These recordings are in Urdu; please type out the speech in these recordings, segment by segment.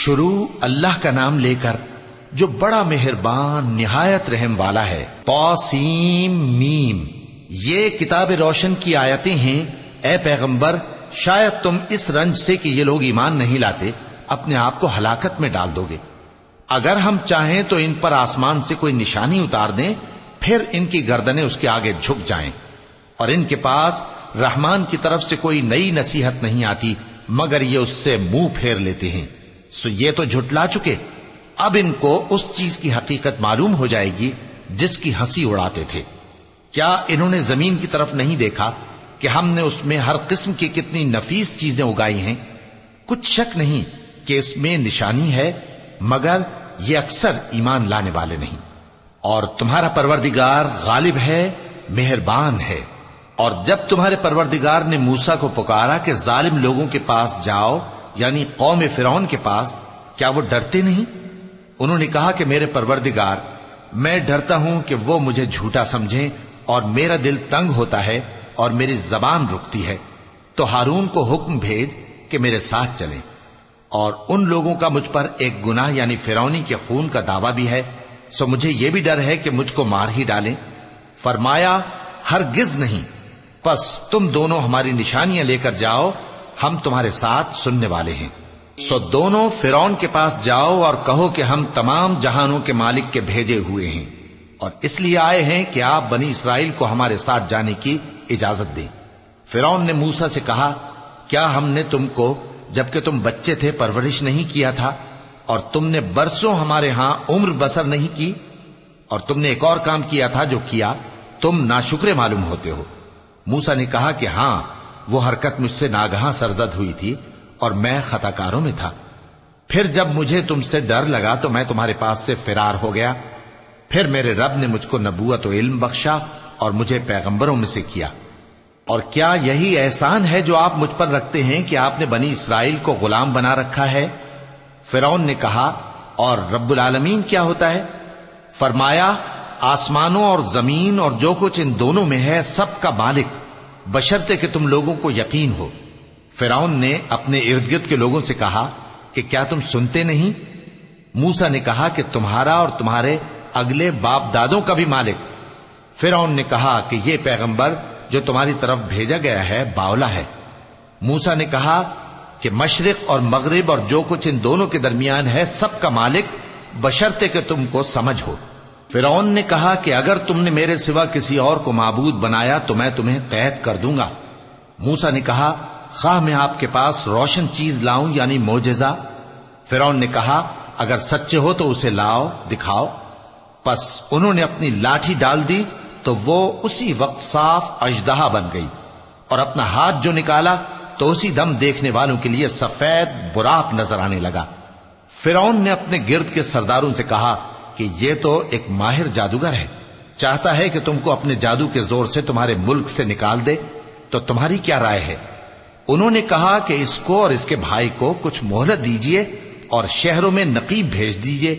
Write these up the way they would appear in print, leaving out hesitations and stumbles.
شروع اللہ کا نام لے کر جو بڑا مہربان نہایت رحم والا ہے۔ طاسیم میم، یہ کتاب روشن کی آیتیں ہیں۔ اے پیغمبر، شاید تم اس رنج سے کہ یہ لوگ ایمان نہیں لاتے اپنے آپ کو ہلاکت میں ڈال دو گے۔ اگر ہم چاہیں تو ان پر آسمان سے کوئی نشانی اتار دیں، پھر ان کی گردنیں اس کے آگے جھک جائیں، اور ان کے پاس رحمان کی طرف سے کوئی نئی نصیحت نہیں آتی مگر یہ اس سے منہ پھیر لیتے ہیں۔ سو یہ تو جھٹلا چکے، اب ان کو اس چیز کی حقیقت معلوم ہو جائے گی جس کی ہنسی اڑاتے تھے۔ کیا انہوں نے زمین کی طرف نہیں دیکھا کہ ہم نے اس میں ہر قسم کی کتنی نفیس چیزیں اگائی ہیں؟ کچھ شک نہیں کہ اس میں نشانی ہے، مگر یہ اکثر ایمان لانے والے نہیں۔ اور تمہارا پروردگار غالب ہے، مہربان ہے۔ اور جب تمہارے پروردگار نے موسیٰ کو پکارا کہ ظالم لوگوں کے پاس جاؤ، یعنی قوم فرعون کے پاس، کیا وہ ڈرتے نہیں؟ انہوں نے کہا کہ میرے پروردگار، میں ڈرتا ہوں کہ وہ مجھے جھوٹا سمجھیں، اور میرا دل تنگ ہوتا ہے اور میری زبان رکتی ہے۔ تو ہارون کو حکم بھیج کہ میرے ساتھ چلیں۔ اور ان لوگوں کا مجھ پر ایک گناہ یعنی فرعونی کے خون کا دعویٰ بھی ہے، سو مجھے یہ بھی ڈر ہے کہ مجھ کو مار ہی ڈالیں۔ فرمایا ہرگز نہیں، پس تم دونوں ہماری نشانیاں لے کر جاؤ، ہم تمہارے ساتھ سننے والے ہیں۔ سو دونوں فرعون کے پاس جاؤ اور کہو کہ ہم تمام جہانوں کے مالک کے بھیجے ہوئے ہیں، اور اس لیے آئے ہیں کہ آپ بنی اسرائیل کو ہمارے ساتھ جانے کی اجازت دیں۔ فرعون نے موسیٰ سے کہا، کیا ہم نے تم کو جبکہ تم بچے تھے پرورش نہیں کیا تھا، اور تم نے برسوں ہمارے ہاں عمر بسر نہیں کی؟ اور تم نے ایک اور کام کیا تھا جو کیا، تم ناشکرے معلوم ہوتے ہو۔ موسیٰ نے کہا کہ ہاں، وہ حرکت مجھ سے ناگہاں سرزد ہوئی تھی اور میں خطا کاروں میں تھا۔ پھر جب مجھے تم سے ڈر لگا تو میں تمہارے پاس سے فرار ہو گیا۔ پھر میرے رب نے مجھ کو نبوت و علم بخشا اور مجھے پیغمبروں میں سے کیا۔ اور کیا یہی احسان ہے جو آپ مجھ پر رکھتے ہیں کہ آپ نے بنی اسرائیل کو غلام بنا رکھا ہے؟ فرعون نے کہا، اور رب العالمین کیا ہوتا ہے؟ فرمایا، آسمانوں اور زمین اور جو کچھ ان دونوں میں ہے سب کا مالک، بشرطے کہ تم لوگوں کو یقین ہو۔ فرعون نے اپنے ارد گرد کے لوگوں سے کہا کہ کیا تم سنتے نہیں؟ موسیٰ نے کہا کہ تمہارا اور تمہارے اگلے باپ دادوں کا بھی مالک۔ فرعون نے کہا کہ یہ پیغمبر جو تمہاری طرف بھیجا گیا ہے باولا ہے۔ موسیٰ نے کہا کہ مشرق اور مغرب اور جو کچھ ان دونوں کے درمیان ہے سب کا مالک، بشرطے کہ تم کو سمجھ ہو۔ فرعون نے کہا کہ اگر تم نے میرے سوا کسی اور کو معبود بنایا تو میں تمہیں قید کر دوں گا۔ موسیٰ نے کہا، خواہ میں آپ کے پاس روشن چیز لاؤں یعنی معجزہ؟ فرعون نے کہا، اگر سچے ہو تو اسے لاؤ، دکھاؤ۔ پس انہوں نے اپنی لاٹھی ڈال دی تو وہ اسی وقت صاف اژدہا بن گئی، اور اپنا ہاتھ جو نکالا تو اسی دم دیکھنے والوں کے لیے سفید براق نظر آنے لگا۔ فرعون نے اپنے گرد کے سرداروں سے کہا کہ یہ تو ایک ماہر جادوگر ہے، چاہتا ہے کہ تم کو اپنے جادو کے زور سے تمہارے ملک سے نکال دے، تو تمہاری کیا رائے ہے؟ انہوں نے کہا کہ اس کو اور اس کے بھائی کو کچھ مہلت دیجیے اور شہروں میں نقیب بھیج دیجیے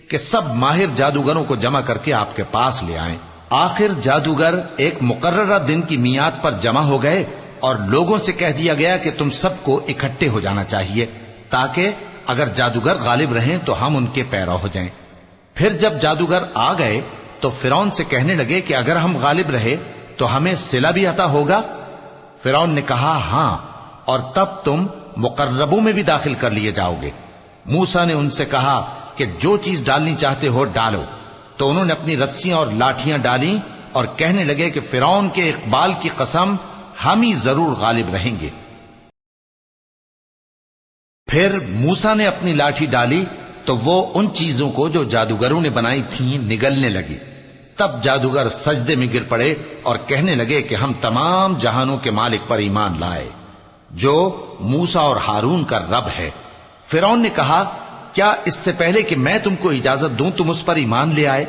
کہ سب ماہر جادوگروں کو جمع کر کے آپ کے پاس لے آئیں۔ آخر جادوگر ایک مقررہ دن کی میعاد پر جمع ہو گئے اور لوگوں سے کہہ دیا گیا کہ تم سب کو اکٹھے ہو جانا چاہیے تاکہ اگر جادوگر غالب رہیں تو ہم ان کے پیرو ہو جائیں۔ پھر جب جادوگر آ گئے تو فرعون سے کہنے لگے کہ اگر ہم غالب رہے تو ہمیں صلہ بھی عطا ہوگا؟ فرعون نے کہا، ہاں، اور تب تم مقربوں میں بھی داخل کر لیے جاؤ گے۔ موسیٰ نے ان سے کہا کہ جو چیز ڈالنی چاہتے ہو ڈالو، تو انہوں نے اپنی رسیاں اور لاٹھیاں ڈالیں اور کہنے لگے کہ فرعون کے اقبال کی قسم، ہم ہی ضرور غالب رہیں گے۔ پھر موسیٰ نے اپنی لاٹھی ڈالی تو وہ ان چیزوں کو جو جادوگروں نے بنائی تھیں نگلنے لگی۔ تب جادوگر سجدے میں گر پڑے اور کہنے لگے کہ ہم تمام جہانوں کے مالک پر ایمان لائے جو موسیٰ اور ہارون کا رب ہے۔ فرعون نے کہا، کیا اس سے پہلے کہ میں تم کو اجازت دوں تم اس پر ایمان لے آئے؟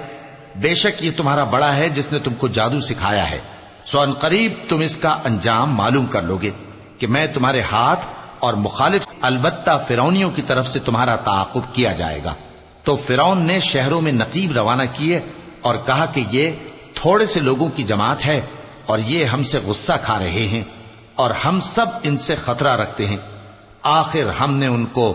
بے شک یہ تمہارا بڑا ہے جس نے تم کو جادو سکھایا ہے، سو ان قریب تم اس کا انجام معلوم کر لو گے کہ میں تمہارے ہاتھ اور مخالف، البتہ فرعونیوں کی طرف سے تمہارا تعاقب کیا جائے گا۔ تو فرعون نے شہروں میں نقیب روانہ کیے اور کہا کہ یہ تھوڑے سے لوگوں کی جماعت ہے اور یہ ہم سے غصہ کھا رہے ہیں اور ہم سب ان سے خطرہ رکھتے ہیں۔ آخر ہم نے ان کو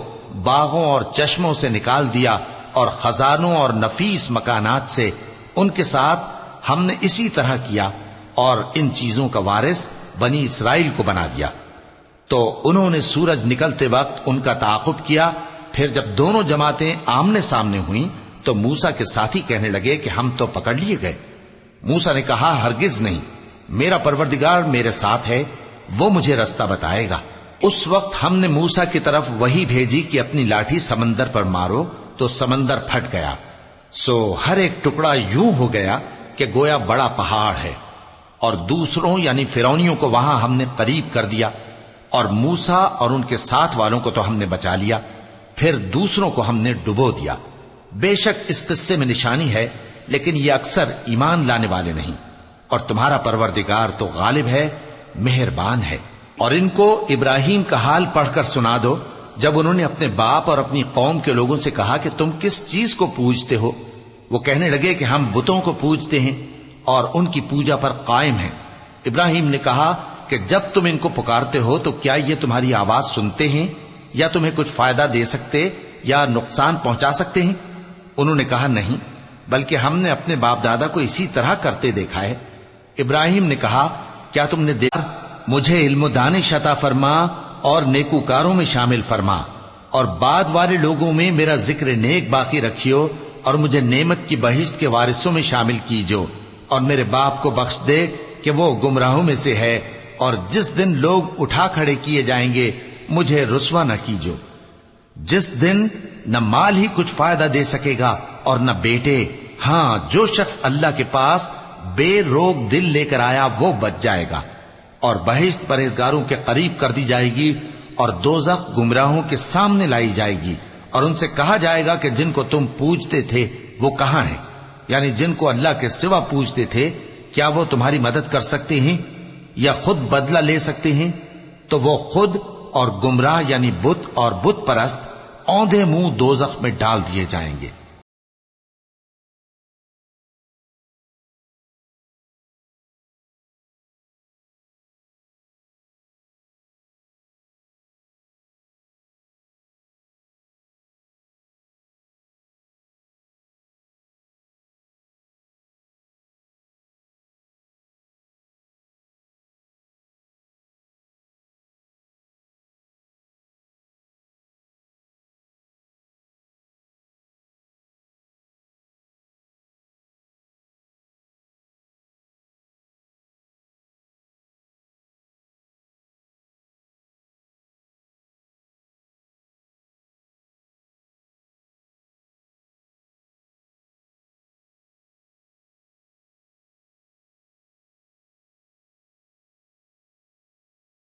باغوں اور چشموں سے نکال دیا اور خزانوں اور نفیس مکانات سے ان کے ساتھ ہم نے اسی طرح کیا، اور ان چیزوں کا وارث بنی اسرائیل کو بنا دیا۔ تو انہوں نے سورج نکلتے وقت ان کا تعاقب کیا، پھر جب دونوں جماعتیں آمنے سامنے ہوئیں تو موسیٰ کے ساتھی کہنے لگے کہ ہم تو پکڑ لیے گئے۔ موسیٰ نے کہا ہرگز نہیں، میرا پروردگار میرے ساتھ ہے، وہ مجھے رستہ بتائے گا۔ اس وقت ہم نے موسیٰ کی طرف وحی بھیجی کہ اپنی لاٹھی سمندر پر مارو، تو سمندر پھٹ گیا، سو ہر ایک ٹکڑا یوں ہو گیا کہ گویا بڑا پہاڑ ہے، اور دوسروں یعنی فرعونیوں کو وہاں ہم نے قریب کر دیا، اور موسیٰ اور ان کے ساتھ والوں کو تو ہم نے بچا لیا، پھر دوسروں کو ہم نے ڈبو دیا۔ بے شک اس قصے میں نشانی ہے، لیکن یہ اکثر ایمان لانے والے نہیں، اور تمہارا پروردگار تو غالب ہے، مہربان ہے۔ اور ان کو ابراہیم کا حال پڑھ کر سنا دو جب انہوں نے اپنے باپ اور اپنی قوم کے لوگوں سے کہا کہ تم کس چیز کو پوجتے ہو؟ وہ کہنے لگے کہ ہم بتوں کو پوجتے ہیں اور ان کی پوجا پر قائم ہیں۔ ابراہیم نے کہا کہ جب تم ان کو پکارتے ہو تو کیا یہ تمہاری آواز سنتے ہیں یا تمہیں کچھ فائدہ دے سکتے یا نقصان پہنچا سکتے ہیں؟ انہوں نے کہا نہیں، بلکہ ہم نے اپنے باپ دادا کو اسی طرح کرتے دیکھا ہے۔ ابراہیم نے کہا کیا تم نے دیکھا؟ مجھے علم و دانش عطا فرما اور نیکوکاروں میں شامل فرما، اور بعد والے لوگوں میں میرا ذکر نیک باقی رکھیو، اور مجھے نعمت کی بہشت کے وارثوں میں شامل کیجو، اور میرے باپ کو بخش دے کہ وہ گمراہوں میں سے ہے، اور جس دن لوگ اٹھا کھڑے کیے جائیں گے مجھے رسوا نہ کیجو، جس دن نہ مال ہی کچھ فائدہ دے سکے گا اور نہ بیٹے۔ ہاں، جو شخص اللہ کے پاس بے روک دل لے کر آیا وہ بچ جائے گا، اور بہشت پرہیزگاروں کے قریب کر دی جائے گی، اور دوزخ گمراہوں کے سامنے لائی جائے گی، اور ان سے کہا جائے گا کہ جن کو تم پوجتے تھے وہ کہاں ہیں؟ یعنی جن کو اللہ کے سوا پوجتے تھے، کیا وہ تمہاری مدد کر سکتے ہیں یا خود بدلہ لے سکتے ہیں؟ تو وہ خود اور گمراہ یعنی بت اور بت پرست اوندھے منہ دوزخ میں ڈال دیے جائیں گے۔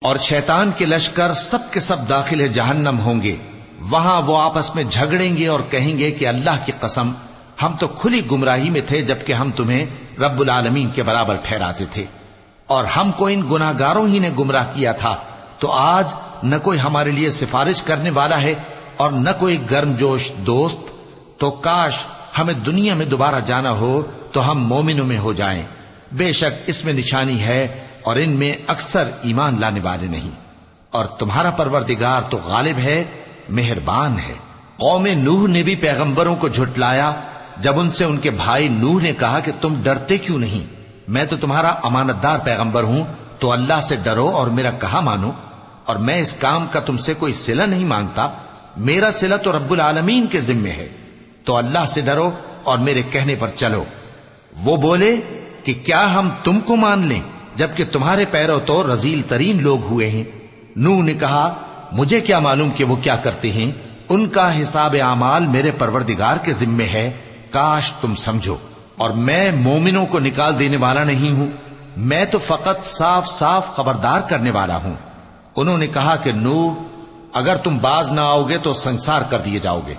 اور شیطان کے لشکر سب کے سب داخل جہنم ہوں گے، وہاں وہ آپس میں جھگڑیں گے اور کہیں گے کہ اللہ کی قسم ہم تو کھلی گمراہی میں تھے جبکہ ہم تمہیں رب العالمین کے برابر ٹھہراتے تھے، اور ہم کو ان گناہگاروں ہی نے گمراہ کیا تھا، تو آج نہ کوئی ہمارے لیے سفارش کرنے والا ہے اور نہ کوئی گرم جوش دوست، تو کاش ہمیں دنیا میں دوبارہ جانا ہو تو ہم مومنوں میں ہو جائیں۔ بے شک اس میں نشانی ہے اور ان میں اکثر ایمان لانے والے نہیں، اور تمہارا پروردگار تو غالب ہے، مہربان ہے۔ قوم نوح نے بھی پیغمبروں کو جھٹلایا جب ان سے ان کے بھائی نوح نے کہا کہ تم ڈرتے کیوں نہیں؟ میں تو تمہارا امانت دار پیغمبر ہوں، تو اللہ سے ڈرو اور میرا کہا مانو، اور میں اس کام کا تم سے کوئی صلہ نہیں مانگتا، میرا صلہ تو رب العالمین کے ذمے ہے، تو اللہ سے ڈرو اور میرے کہنے پر چلو۔ وہ بولے کہ کیا ہم تم کو مان لیں جبکہ تمہارے پیرو تو رذیل ترین لوگ ہوئے ہیں؟ نوح نے کہا مجھے کیا معلوم کہ وہ کیا کرتے ہیں، ان کا حساب اعمال میرے پروردگار کے ذمے ہے، کاش تم سمجھو، اور میں مومنوں کو نکال دینے والا نہیں ہوں، میں تو فقط صاف صاف خبردار کرنے والا ہوں۔ انہوں نے کہا کہ نوح اگر تم باز نہ آؤ گے تو سنسار کر دیے جاؤ گے۔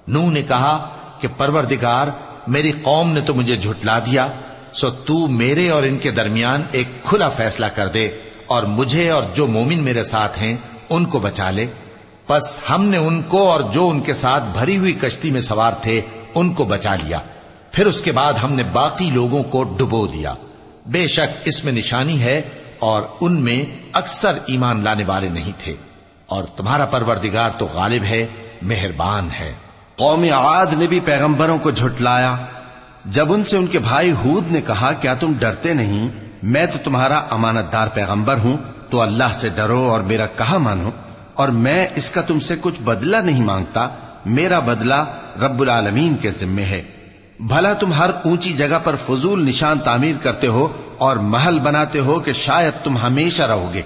نوح نے کہا کہ پروردگار میری قوم نے تو مجھے جھٹلا دیا، سو تو میرے اور ان کے درمیان ایک کھلا فیصلہ کر دے اور مجھے اور جو مومن میرے ساتھ ہیں ان کو بچا لے۔ پس ہم نے ان کو اور جو ان کے ساتھ بھری ہوئی کشتی میں سوار تھے ان کو بچا لیا، پھر اس کے بعد ہم نے باقی لوگوں کو ڈبو دیا۔ بے شک اس میں نشانی ہے اور ان میں اکثر ایمان لانے والے نہیں تھے، اور تمہارا پروردگار تو غالب ہے، مہربان ہے۔ قوم عاد نے بھی پیغمبروں کو جھٹلایا جب ان سے ان کے بھائی ہود نے کہا کیا تم ڈرتے نہیں، میں تو تمہارا امانت دار پیغمبر ہوں، تو اللہ سے ڈرو اور میرا کہا مانو، اور میں اس کا تم سے کچھ بدلہ نہیں مانگتا، میرا بدلہ رب العالمین کے ذمے ہے۔ بھلا تم ہر اونچی جگہ پر فضول نشان تعمیر کرتے ہو اور محل بناتے ہو کہ شاید تم ہمیشہ رہو گے،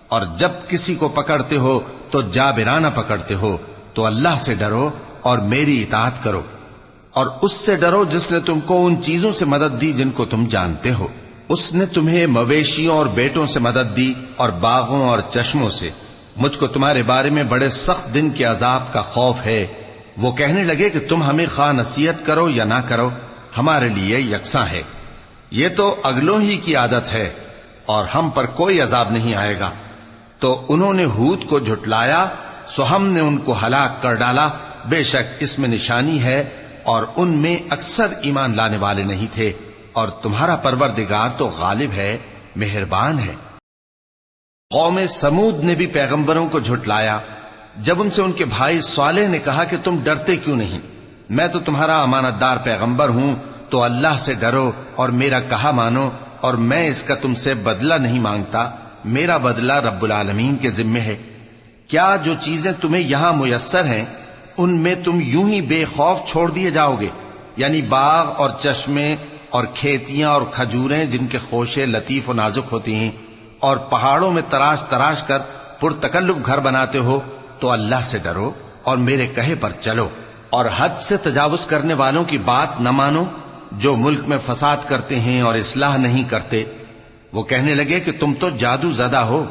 اور جب کسی کو پکڑتے ہو تو جابرانہ پکڑتے ہو، تو اللہ سے ڈرو اور میری اطاعت کرو، اور اس سے ڈرو جس نے تم کو ان چیزوں سے مدد دی جن کو تم جانتے ہو۔ اس نے تمہیں مویشیوں اور بیٹوں سے مدد دی اور باغوں اور چشموں سے۔ مجھ کو تمہارے بارے میں بڑے سخت دن کے عذاب کا خوف ہے۔ وہ کہنے لگے کہ تم ہمیں خواہ نصیحت کرو یا نہ کرو، ہمارے لیے یکساں ہے، یہ تو اگلوں ہی کی عادت ہے اور ہم پر کوئی عذاب نہیں آئے گا۔ تو انہوں نے ہود کو جھٹلایا، سو ہم نے ان کو ہلاک کر ڈالا، بے شک اس میں نشانی ہے اور ان میں اکثر ایمان لانے والے نہیں تھے، اور تمہارا پروردگار تو غالب ہے، مہربان ہے۔ قوم سمود نے بھی پیغمبروں کو جھٹلایا جب ان سے ان کے بھائی صالح نے کہا کہ تم ڈرتے کیوں نہیں، میں تو تمہارا امانت دار پیغمبر ہوں، تو اللہ سے ڈرو اور میرا کہا مانو، اور میں اس کا تم سے بدلہ نہیں مانگتا، میرا بدلہ رب العالمین کے ذمے ہے۔ کیا جو چیزیں تمہیں یہاں میسر ہیں ان میں تم یوں ہی بے خوف چھوڑ دیے جاؤ گے، یعنی باغ اور چشمے اور کھیتیاں اور کھجوریں جن کے خوشے لطیف و نازک ہوتی ہیں، اور پہاڑوں میں تراش تراش کر پرتکلف گھر بناتے ہو، تو اللہ سے ڈرو اور میرے کہے پر چلو، اور حد سے تجاوز کرنے والوں کی بات نہ مانو جو ملک میں فساد کرتے ہیں اور اصلاح نہیں کرتے۔ وہ کہنے لگے کہ تم تو جادو زدہ ہو،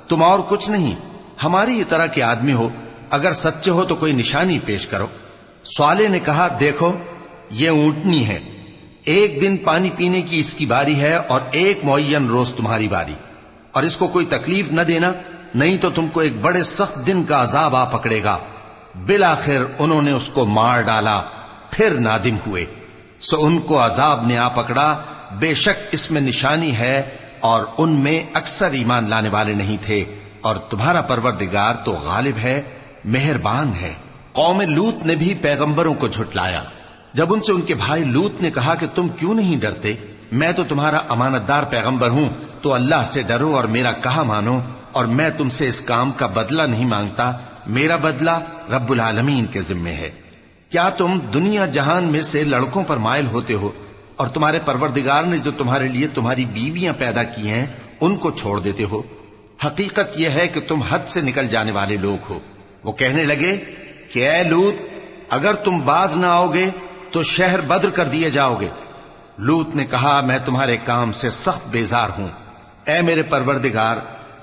تم اور کچھ نہیں، ہماری ہی طرح کے آدمی ہو، اگر سچے ہو تو کوئی نشانی پیش کرو۔ صالح نے کہا دیکھو یہ اونٹنی ہے، ایک دن پانی پینے کی اس کی باری ہے اور ایک معین روز تمہاری باری، اور اس کو کوئی تکلیف نہ دینا، نہیں تو تم کو ایک بڑے سخت دن کا عذاب آ پکڑے گا۔ بالآخر انہوں نے اس کو مار ڈالا، پھر نادم ہوئے، سو ان کو عذاب نے آ پکڑا، بے شک اس میں نشانی ہے اور ان میں اکثر ایمان لانے والے نہیں تھے، اور تمہارا پروردگار تو غالب ہے، مہربان ہے۔ قوم لوط نے بھی پیغمبروں کو جھٹلایا جب ان سے ان کے بھائی لوط نے کہا کہ تم کیوں نہیں ڈرتے، میں تو تمہارا امانت دار پیغمبر ہوں، تو اللہ سے ڈرو اور میرا کہا مانو، اور میں تم سے اس کام کا بدلہ نہیں مانگتا، میرا بدلہ رب العالمین کے ذمے ہے۔ کیا تم دنیا جہان میں سے لڑکوں پر مائل ہوتے ہو اور تمہارے پروردگار نے جو تمہارے لیے تمہاری بیویاں پیدا کی ہیں ان کو چھوڑ دیتے ہو؟ حقیقت یہ ہے کہ تم حد سے نکل جانے والے لوگ ہو۔ وہ کہنے لگے کہ اے لوط اگر تم باز نہ آؤ گے تو شہر بدر کر دیے جاؤ گے۔ لوط نے کہا میں تمہارے کام سے سخت بیزار ہوں، اے میرے پروردگار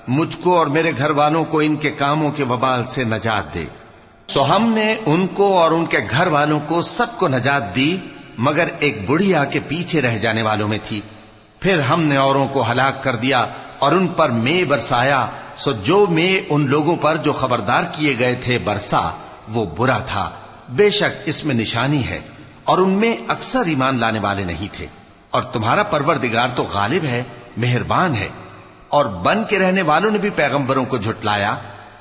مجھ کو اور میرے گھر والوں کو ان کے کاموں کے وبال سے نجات دے۔ سو ہم نے ان کو اور ان کے گھر والوں کو سب کو نجات دی، مگر ایک بڑھیا کے پیچھے رہ جانے والوں میں تھی۔ پھر ہم نے اوروں کو ہلاک کر دیا اور ان پر مے برسایا، سو جو مے ان لوگوں پر جو خبردار کیے گئے تھے برسا وہ برا تھا، بے شک اس میں نشانی ہے، اور ان میں اکثر ایمان لانے والے نہیں تھے، اور تمہارا پروردگار تو غالب ہے، مہربان ہے۔ اور بن کے رہنے والوں نے بھی پیغمبروں کو جھٹلایا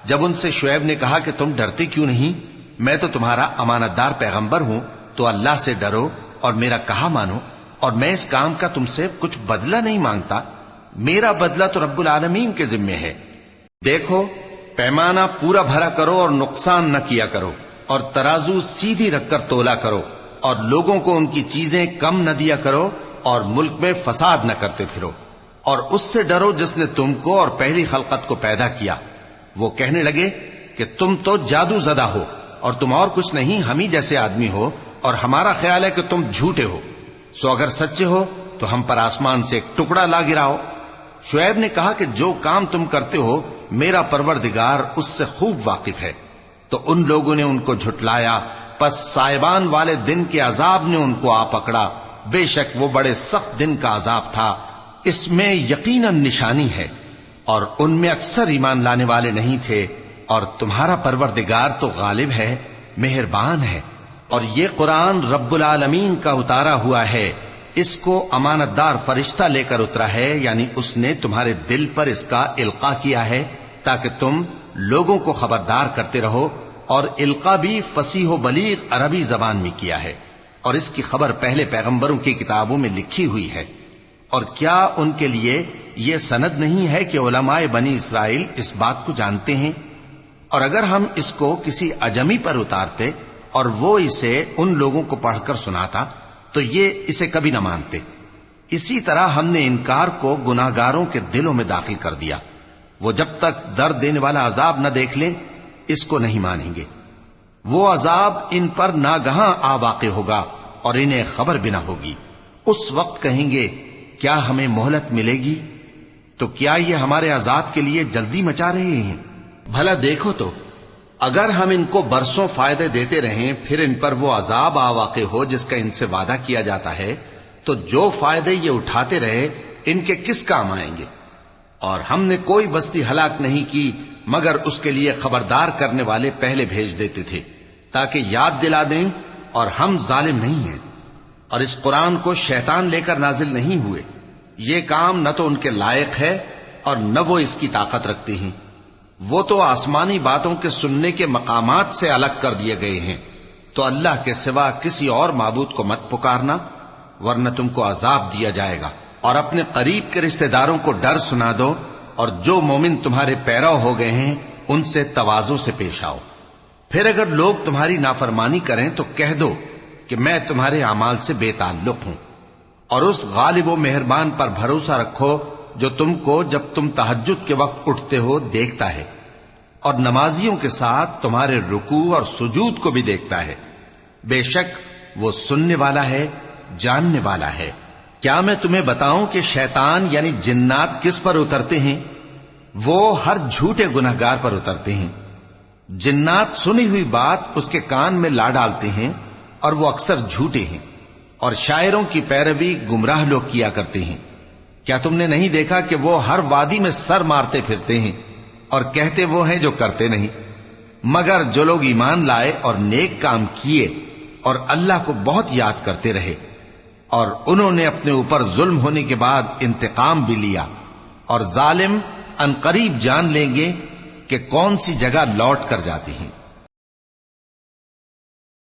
جب ان سے شعیب نے کہا کہ تم ڈرتے کیوں نہیں، میں تو تمہارا امانت دار پیغمبر ہوں، تو اللہ سے ڈرو اور میرا کہا مانو، اور میں اس کام کا تم سے کچھ بدلہ نہیں مانگتا، میرا بدلہ تو رب العالمین کے ذمے ہے۔ دیکھو پیمانہ پورا بھرا کرو اور نقصان نہ کیا کرو، اور ترازو سیدھی رکھ کر تولا کرو، اور لوگوں کو ان کی چیزیں کم نہ دیا کرو، اور ملک میں فساد نہ کرتے پھرو، اور اس سے ڈرو جس نے تم کو اور پہلی خلقت کو پیدا کیا۔ وہ کہنے لگے کہ تم تو جادو زدہ ہو اور تم اور کچھ نہیں، ہم ہی جیسے آدمی ہو، اور ہمارا خیال ہے کہ تم جھوٹے ہو، سو اگر سچے ہو تو ہم پر آسمان سے ایک ٹکڑا لا گراؤ۔ شعیب نے کہا کہ جو کام تم کرتے ہو میرا پروردگار اس سے خوب واقف ہے۔ تو ان لوگوں نے ان کو جھٹلایا، پس سائبان والے دن کے عذاب نے ان کو آ پکڑا، بے شک وہ بڑے سخت دن کا عذاب تھا، اس میں یقیناً نشانی ہے، اور ان میں اکثر ایمان لانے والے نہیں تھے، اور تمہارا پروردگار تو غالب ہے، مہربان ہے۔ اور یہ قرآن رب العالمین کا اتارا ہوا ہے، اس کو امانت دار فرشتہ لے کر اترا ہے، یعنی اس نے تمہارے دل پر اس کا القاء کیا ہے تاکہ تم لوگوں کو خبردار کرتے رہو اور القا بھی فصیح و بلیغ عربی زبان میں کیا ہے، اور اس کی خبر پہلے پیغمبروں کی کتابوں میں لکھی ہوئی ہے۔ اور کیا ان کے لیے یہ سند نہیں ہے کہ علماء بنی اسرائیل اس بات کو جانتے ہیں؟ اور اگر ہم اس کو کسی اجمی پر اتارتے اور وہ اسے ان لوگوں کو پڑھ کر سناتا تو یہ اسے کبھی نہ مانتے۔ اسی طرح ہم نے انکار کو گناہگاروں کے دلوں میں داخل کر دیا، وہ جب تک درد دینے والا عذاب نہ دیکھ لیں اس کو نہیں مانیں گے۔ وہ عذاب ان پر ناگہاں آ واقع ہوگا اور انہیں خبر بھی نہ ہوگی۔ اس وقت کہیں گے کیا ہمیں مہلت ملے گی؟ تو کیا یہ ہمارے عذاب کے لیے جلدی مچا رہے ہیں؟ بھلا دیکھو تو اگر ہم ان کو برسوں فائدے دیتے رہیں پھر ان پر وہ عذاب آ واقع ہو جس کا ان سے وعدہ کیا جاتا ہے تو جو فائدے یہ اٹھاتے رہے ان کے کس کام آئیں گے؟ اور ہم نے کوئی بستی ہلاک نہیں کی مگر اس کے لیے خبردار کرنے والے پہلے بھیج دیتے تھے تاکہ یاد دلا دیں، اور ہم ظالم نہیں ہیں۔ اور اس قرآن کو شیطان لے کر نازل نہیں ہوئے، یہ کام نہ تو ان کے لائق ہے اور نہ وہ اس کی طاقت رکھتے ہیں۔ وہ تو آسمانی باتوں کے سننے کے مقامات سے الگ کر دیے گئے ہیں۔ تو اللہ کے سوا کسی اور معبود کو مت پکارنا ورنہ تم کو عذاب دیا جائے گا۔ اور اپنے قریب کے رشتہ داروں کو ڈر سنا دو، اور جو مومن تمہارے پیرو ہو گئے ہیں ان سے تواضع سے پیش آؤ۔ پھر اگر لوگ تمہاری نافرمانی کریں تو کہہ دو کہ میں تمہارے اعمال سے بے تعلق ہوں، اور اس غالب و مہربان پر بھروسہ رکھو جو تم کو جب تم تہجد کے وقت اٹھتے ہو دیکھتا ہے، اور نمازیوں کے ساتھ تمہارے رکوع اور سجود کو بھی دیکھتا ہے۔ بے شک وہ سننے والا ہے، جاننے والا ہے۔ کیا میں تمہیں بتاؤں کہ شیطان یعنی جنات کس پر اترتے ہیں؟ وہ ہر جھوٹے گنہگار پر اترتے ہیں۔ جنات سنی ہوئی بات اس کے کان میں لا ڈالتے ہیں اور وہ اکثر جھوٹے ہیں، اور شاعروں کی پیروی گمراہ لوگ کیا کرتے ہیں۔ کیا تم نے نہیں دیکھا کہ وہ ہر وادی میں سر مارتے پھرتے ہیں اور کہتے وہ ہیں جو کرتے نہیں؟ مگر جو لوگ ایمان لائے اور نیک کام کیے اور اللہ کو بہت یاد کرتے رہے، اور انہوں نے اپنے اوپر ظلم ہونے کے بعد انتقام بھی لیا، اور ظالم ان قریب جان لیں گے کہ کون سی جگہ لوٹ کر جاتے ہیں۔